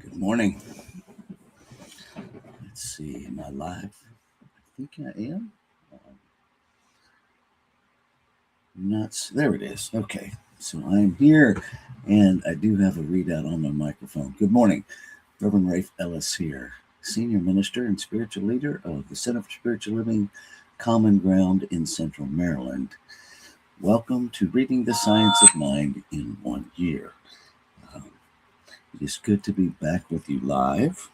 Good morning. Let's see, am I live? I think I am. Not there. It is. Okay, so I'm here, and I do have a readout on my microphone. Good morning, Reverend Rafe Ellis here, Senior Minister and Spiritual Leader of the Center for Spiritual Living, Common Ground in Central Maryland. Welcome to Reading the Science of Mind in 1 year. Um, it is good to be back with you live.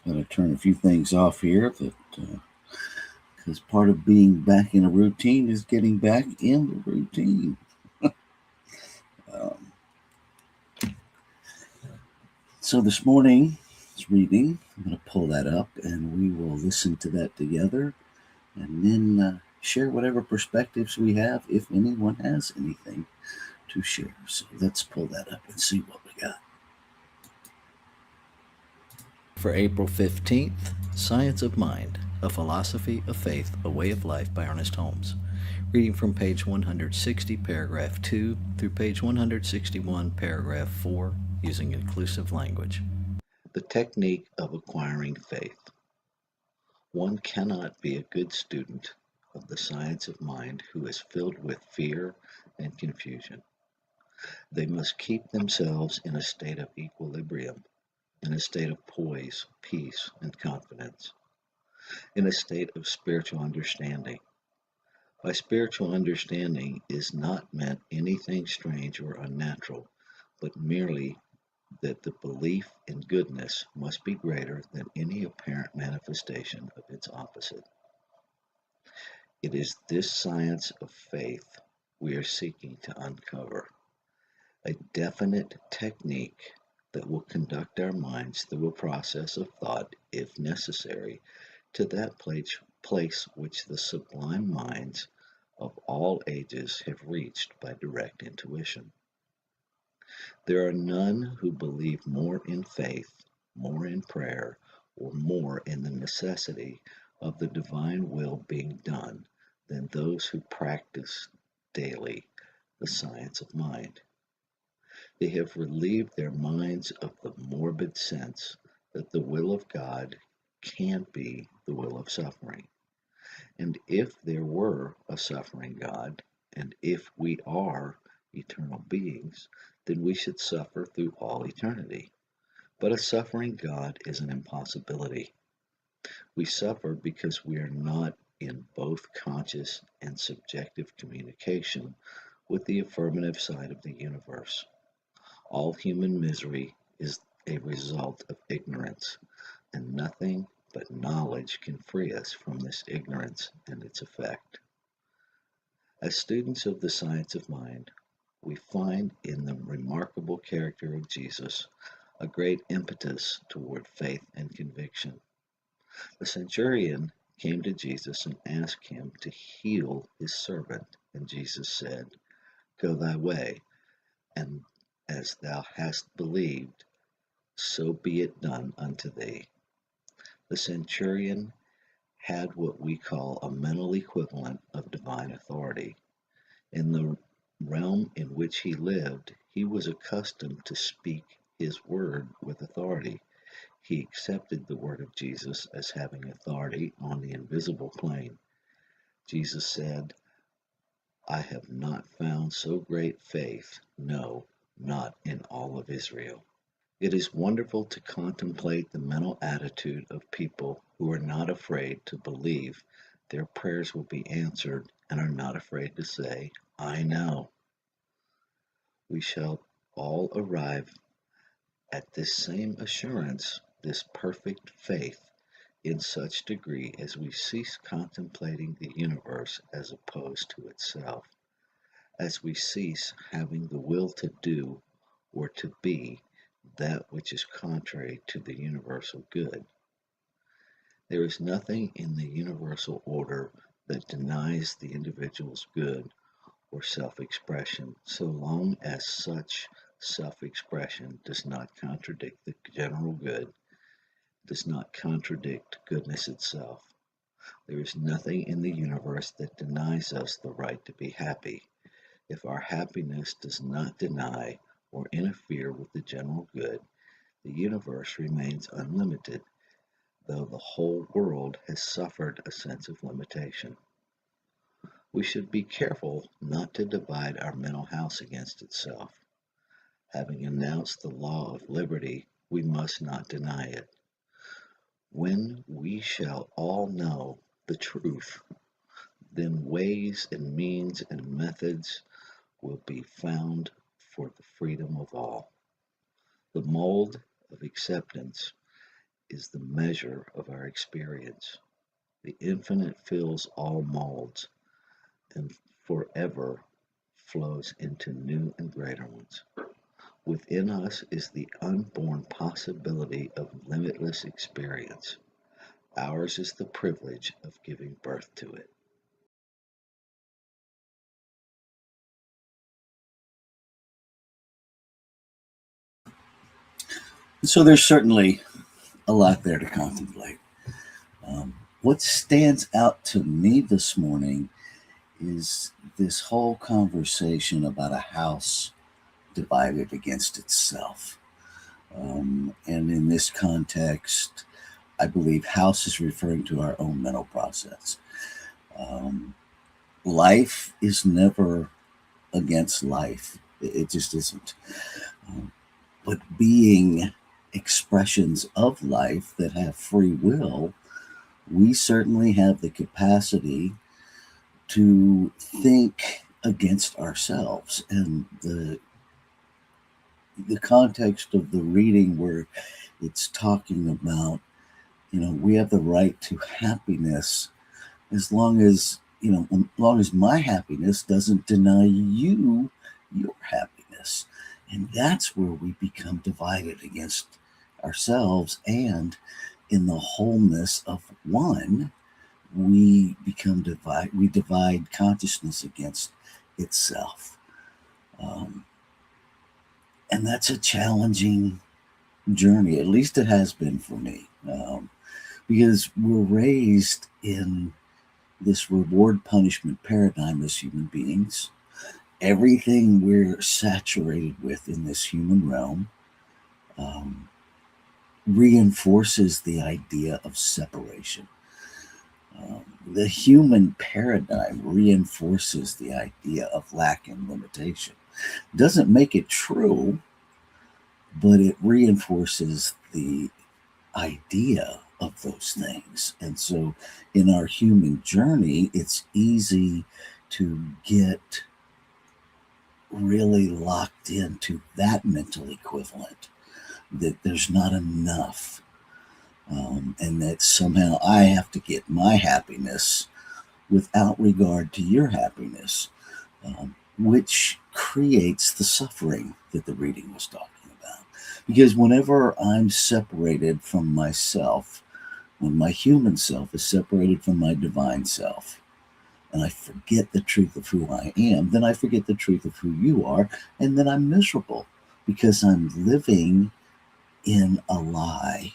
Got to turn a few things off here that because part of being back in a routine is getting back in the routine. Um, so this morning's reading, I'm going to pull that up and we will listen to that together and then share whatever perspectives we have, if anyone has anything to share. So let's pull that up and see what we got. For April 15th, Science of Mind, A Philosophy of Faith, A Way of Life by Ernest Holmes. Reading from page 160, paragraph 2 through page 161, paragraph 4, using inclusive language. The technique of acquiring faith. One cannot be a good student of the science of mind who is filled with fear and confusion. They must keep themselves in a state of equilibrium, in a state of poise, peace, and confidence, in a state of spiritual understanding. By spiritual understanding is not meant anything strange or unnatural, but merely that the belief in goodness must be greater than any apparent manifestation of its opposite. It is this science of faith we are seeking to uncover, a definite technique that will conduct our minds through a process of thought, if necessary, to that place which the sublime minds of all ages have reached by direct intuition. There are none who believe more in faith, more in prayer, or more in the necessity of the divine will being done than those who practice daily the science of mind. They have relieved their minds of the morbid sense that the will of God can't be the will of suffering. And if there were a suffering God, and if we are eternal beings, then we should suffer through all eternity. But a suffering God is an impossibility. We suffer because we are not in both conscious and subjective communication with the affirmative side of the universe. All human misery is a result of ignorance, and nothing but knowledge can free us from this ignorance and its effect. As students of the science of mind, we find in the remarkable character of Jesus a great impetus toward faith and conviction. The centurion came to Jesus and asked him to heal his servant, and Jesus said, "Go thy way, and as thou hast believed, so be it done unto thee." The centurion had what we call a mental equivalent of divine authority. In the realm in which he lived, he was accustomed to speak his word with authority. He accepted the word of Jesus as having authority on the invisible plane. Jesus said, "I have not found so great faith, no, not in all of Israel." It is wonderful to contemplate the mental attitude of people who are not afraid to believe their prayers will be answered and are not afraid to say, "I know." We shall all arrive at this same assurance, this perfect faith, in such degree as we cease contemplating the universe as opposed to itself, as we cease having the will to do or to be that which is contrary to the universal good. There is nothing in the universal order that denies the individual's good or self-expression, so long as such self-expression does not contradict the general good, does not contradict goodness itself. There is nothing in the universe that denies us the right to be happy, if our happiness does not deny or interfere with the general good, the universe remains unlimited, though the whole world has suffered a sense of limitation. We should be careful not to divide our mental house against itself. Having announced the law of liberty, we must not deny it. When we shall all know the truth, then ways and means and methods will be found for the freedom of all. The mold of acceptance is the measure of our experience. The infinite fills all molds and forever flows into new and greater ones. Within us is the unborn possibility of limitless experience. Ours is the privilege of giving birth to it. So there's certainly a lot there to contemplate. What stands out to me this morning is this whole conversation about a house divided against itself. And in this context, I believe house is referring to our own mental process. Um, Life is never against life, it just isn't. Um, but being expressions of life that have free will, we certainly have the capacity to think against ourselves. And the context of the reading where it's talking about, we have the right to happiness as long as, as long as my happiness doesn't deny you your happiness. And that's where we become divided against ourselves. And in the wholeness of one, we divide consciousness against itself. Um, and that's a challenging journey. At least it has been for me, because we're raised in this reward punishment paradigm as human beings. Everything we're saturated with in this human realm um, reinforces the idea of separation. The human paradigm reinforces the idea of lack and limitation. Doesn't make it true, but it reinforces the idea of those things. And so in our human journey, it's easy to get really locked into that mental equivalent, that there's not enough, and that somehow I have to get my happiness without regard to your happiness, which creates the suffering that the reading was talking about. Because whenever I'm separated from myself, when my human self is separated from my divine self, and I forget the truth of who I am, then I forget the truth of who you are, and then I'm miserable because I'm living in a lie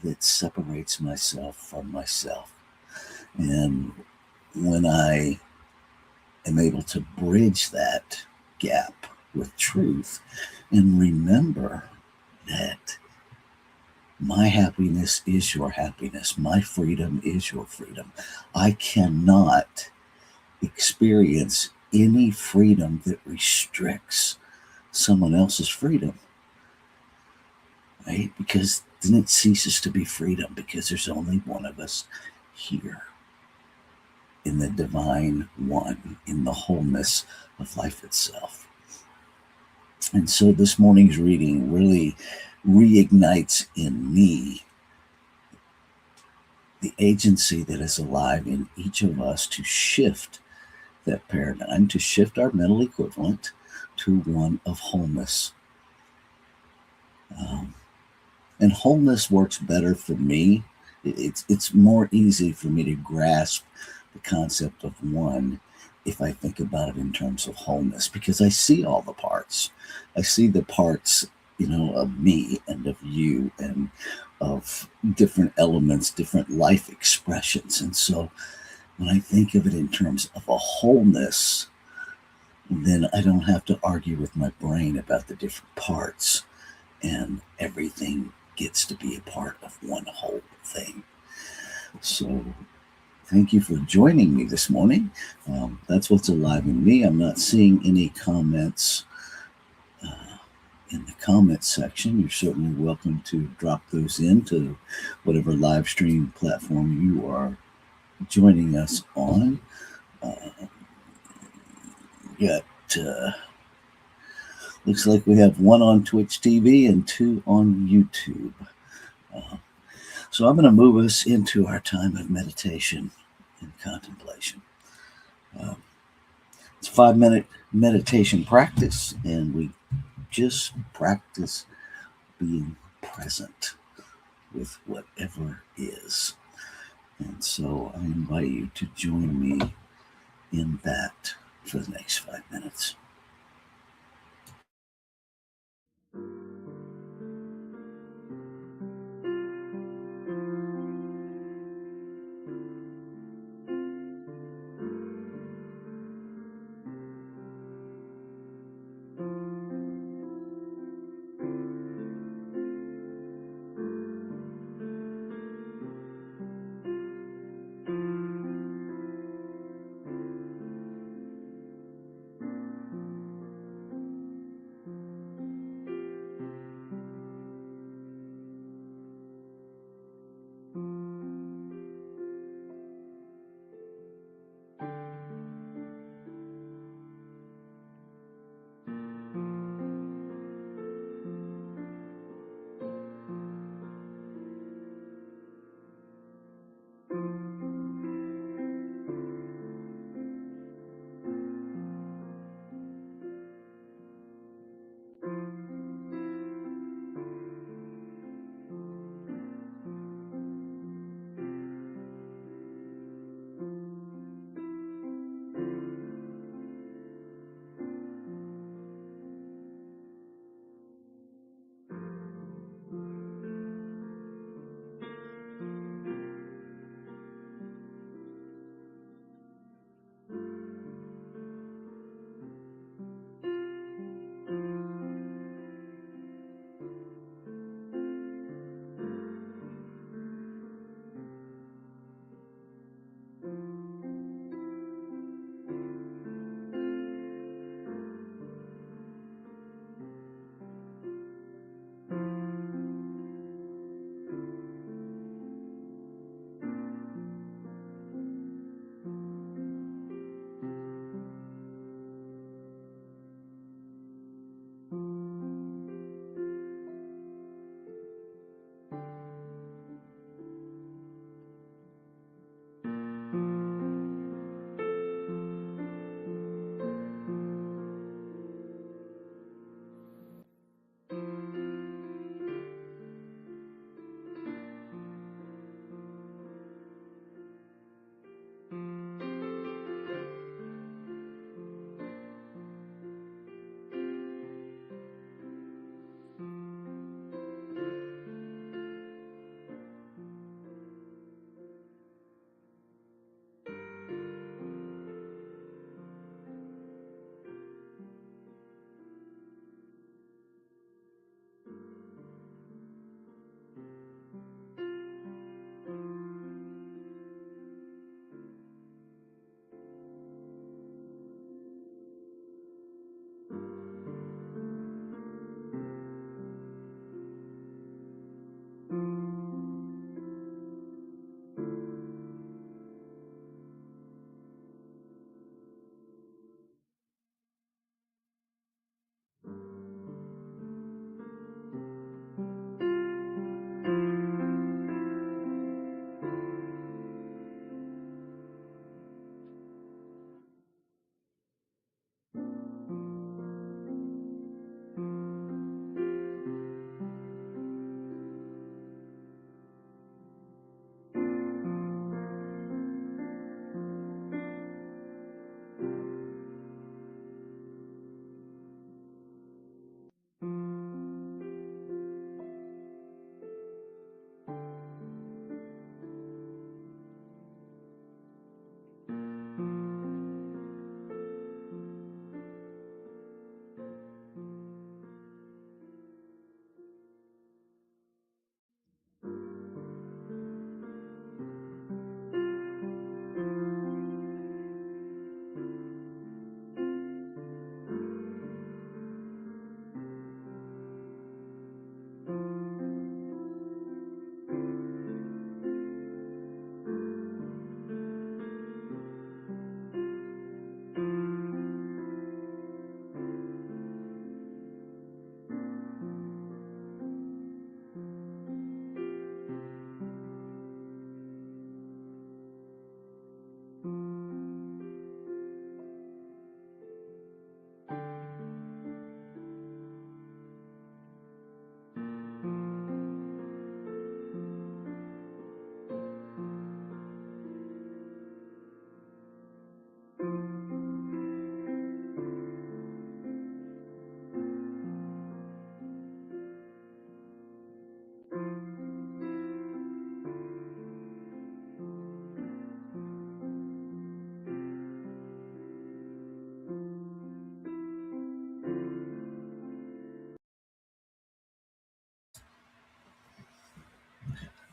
that separates myself from myself. And when I am able to bridge that gap with truth and remember that my happiness is your happiness, my freedom is your freedom, I cannot experience any freedom that restricts someone else's freedom, right? Because then it ceases to be freedom, because there's only one of us here in the divine one, in the wholeness of life itself. And so this morning's reading really reignites in me the agency that is alive in each of us to shift that paradigm, to shift our mental equivalent to one of wholeness. And wholeness works better for me. It's more easy for me to grasp the concept of one if I think about it in terms of wholeness, because I see all the parts. I see the parts, of me and of you and of different elements, different life expressions. And so when I think of it in terms of a wholeness, then I don't have to argue with my brain about the different parts, and everything gets to be a part of one whole thing. So, thank you for joining me this morning. That's what's alive in me. I'm not seeing any comments in the comments section. You're certainly welcome to drop those into whatever live stream platform you are joining us on. Got looks like we have one on Twitch TV and two on YouTube. So I'm going to move us into our time of meditation and contemplation. It's a 5-minute meditation practice, and we just practice being present with whatever is. And so I invite you to join me in that for the next 5 minutes.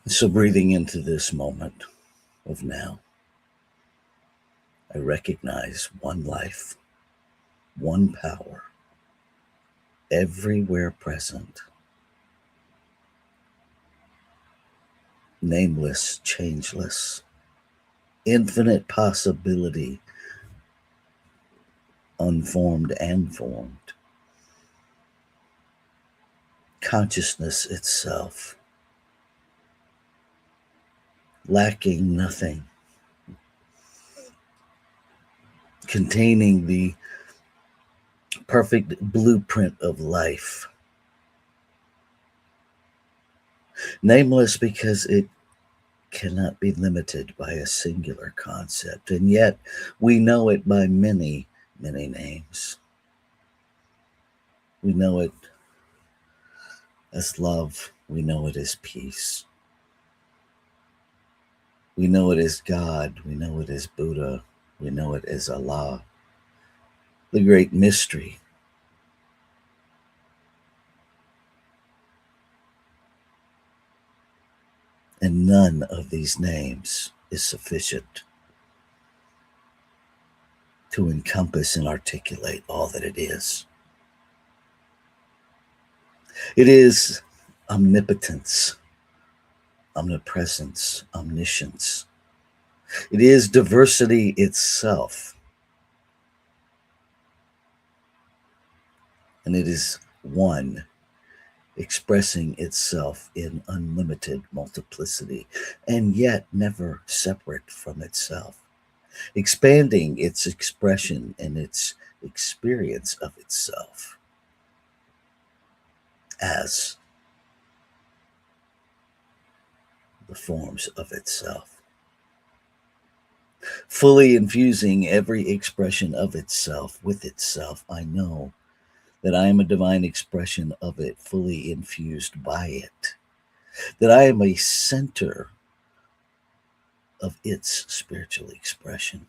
So, breathing into this moment of now, I recognize one life, one power, everywhere present, nameless, changeless, infinite possibility, unformed and formed, consciousness itself, lacking nothing, containing the perfect blueprint of life. Nameless because it cannot be limited by a singular concept, and yet we know it by many, many names. We know it as love, we know it as peace, we know it as God, we know it as Buddha, we know it as Allah, the great mystery. And none of these names is sufficient to encompass and articulate all that it is. It is omnipotence, omnipresence, omniscience. It is diversity itself. And it is one expressing itself in unlimited multiplicity, and yet never separate from itself, expanding its expression and its experience of itself as the forms of itself, fully infusing every expression of itself with itself. I know that I am a divine expression of it, fully infused by it, that I am a center of its spiritual expression,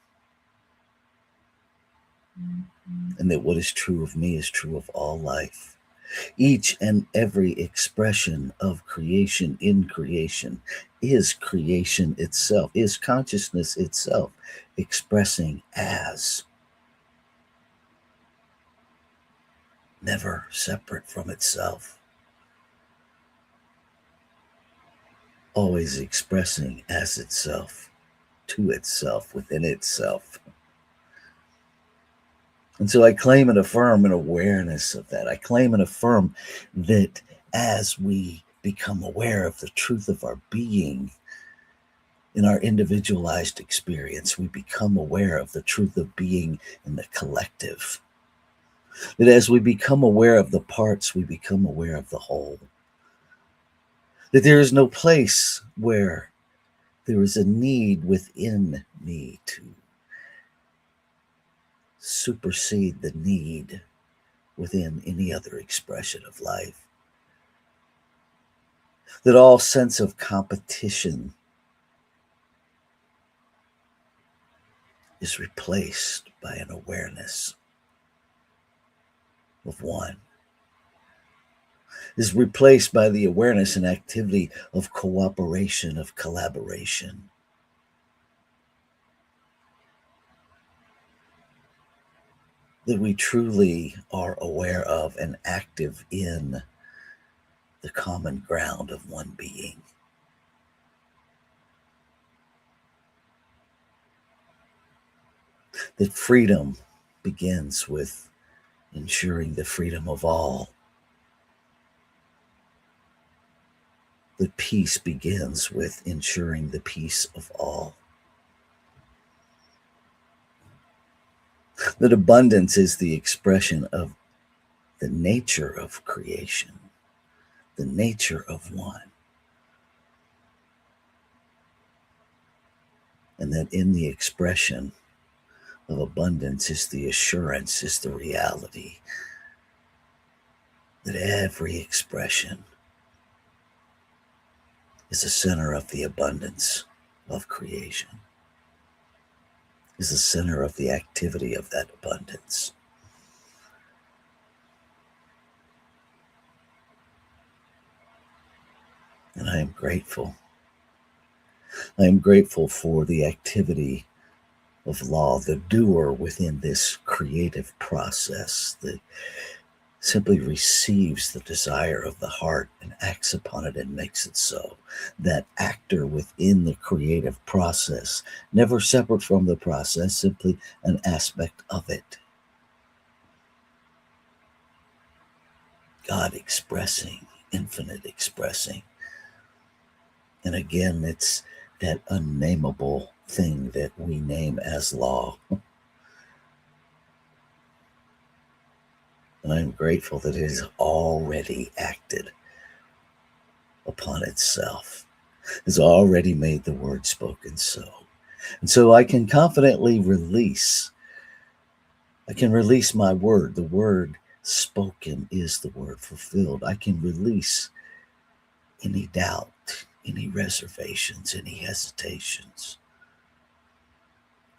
and that what is true of me is true of all life. Each and every expression of creation in creation is creation itself, is consciousness itself, expressing as never separate from itself, always expressing as itself, to itself, within itself. And so I claim and affirm an awareness of that. I claim and affirm that as we become aware of the truth of our being in our individualized experience, we become aware of the truth of being in the collective. That as we become aware of the parts, we become aware of the whole. That there is no place where there is a need within me to supersede the need within any other expression of life. That all sense of competition is replaced by an awareness of one, is replaced by the awareness and activity of cooperation, of collaboration. That we truly are aware of and active in the common ground of one being. That freedom begins with ensuring the freedom of all. That peace begins with ensuring the peace of all. That abundance is the expression of the nature of creation, the nature of one. And that in the expression of abundance is the assurance, is the reality that every expression is the center of the abundance of creation, is the center of the activity of that abundance. And I am grateful I am grateful for the activity of law, the doer within this creative process that simply receives the desire of the heart and acts upon it and makes it so. That actor within the creative process, never separate from the process, simply an aspect of it. God expressing, infinite expressing. And again, it's that unnameable thing that we name as law. And I'm grateful that it has already acted upon itself, has already made the word spoken so. And so I can confidently release. I can release my word. The word spoken is the word fulfilled. I can release any doubt, any reservations, any hesitations.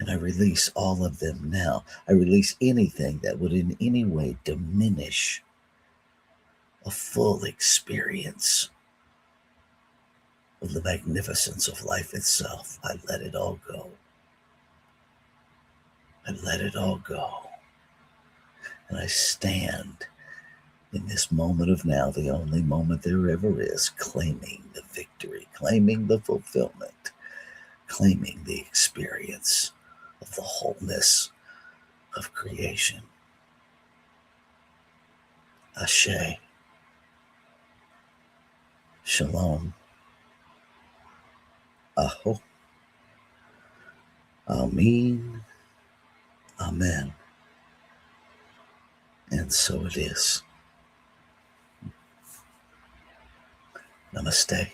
And I release all of them now. I release anything that would in any way diminish a full experience of the magnificence of life itself. I let it all go. I let it all go. And I stand in this moment of now, the only moment there ever is, claiming the victory, claiming the fulfillment, claiming the experience of the wholeness of creation. Ashe. Shalom. Aho. Amen. Amen. And so it is. Namaste.